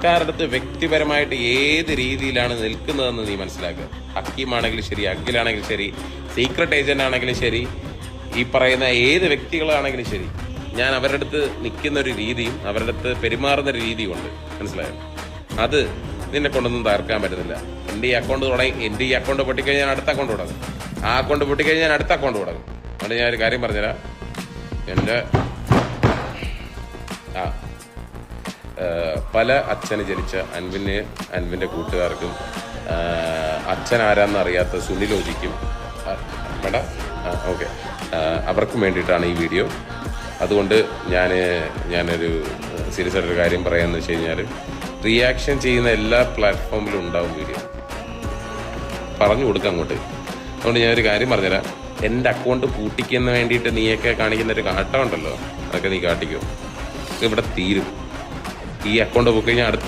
സർക്കാരടുത്ത് വ്യക്തിപരമായിട്ട് ഏത് രീതിയിലാണ് നിൽക്കുന്നതെന്ന് നീ മനസ്സിലാക്കുക. ഹക്കീമാണെങ്കിലും ശരി, അഖിലാണെങ്കിലും ശരി, സീക്രട്ട് ഏജന്റ് ആണെങ്കിലും ശരി, ഈ പറയുന്ന ഏത് വ്യക്തികളാണെങ്കിലും ശരി, ഞാൻ അവരുടെ അടുത്ത് നിൽക്കുന്ന ഒരു രീതിയും അവരുടെ അടുത്ത് പെരുമാറുന്ന ഒരു രീതിയും ഉണ്ട്. മനസ്സിലായോ? അത് നിന്നെ കൊണ്ടൊന്നും തകർക്കാൻ പറ്റുന്നില്ല. എൻ്റെ ഈ അക്കൗണ്ട് പൊട്ടിക്കഴിഞ്ഞാൽ ഞാൻ അടുത്ത അക്കൗണ്ട് തുടങ്ങും. ആ അക്കൗണ്ട് പൊട്ടിക്കഴിഞ്ഞാൽ ഞാൻ അടുത്ത അക്കൗണ്ട് തുടങ്ങും. അതുകൊണ്ട് ഞാനൊരു കാര്യം പറഞ്ഞുതരാം. എൻ്റെ പല അച്ഛന് ജനിച്ച അൻവിൻ്റെ കൂട്ടുകാർക്കും അച്ഛൻ ആരാന്ന് അറിയാത്ത സുനിലോജിക്കും വേണ്ട ഓക്കെ അവർക്കും വേണ്ടിയിട്ടാണ് ഈ വീഡിയോ. അതുകൊണ്ട് ഞാനൊരു സീരിയസ് ആയിട്ടൊരു കാര്യം പറയാമെന്ന് വെച്ച് കഴിഞ്ഞാൽ, റിയാക്ഷൻ ചെയ്യുന്ന എല്ലാ പ്ലാറ്റ്ഫോമിലും ഉണ്ടാവും വീഡിയോ. പറഞ്ഞു കൊടുക്കാം അങ്ങോട്ട്. അതുകൊണ്ട് ഞാനൊരു കാര്യം പറഞ്ഞുതരാം. എൻ്റെ അക്കൗണ്ട് പൂട്ടിക്കുന്ന വേണ്ടിയിട്ട് നീയൊക്കെ കാണിക്കുന്ന ഒരു കാട്ടം ഉണ്ടല്ലോ, അതൊക്കെ നീ കാട്ടിക്കോ. ഇവിടെ തീരും. ഈ അക്കൗണ്ട് പോയി കഴിഞ്ഞാൽ അടുത്ത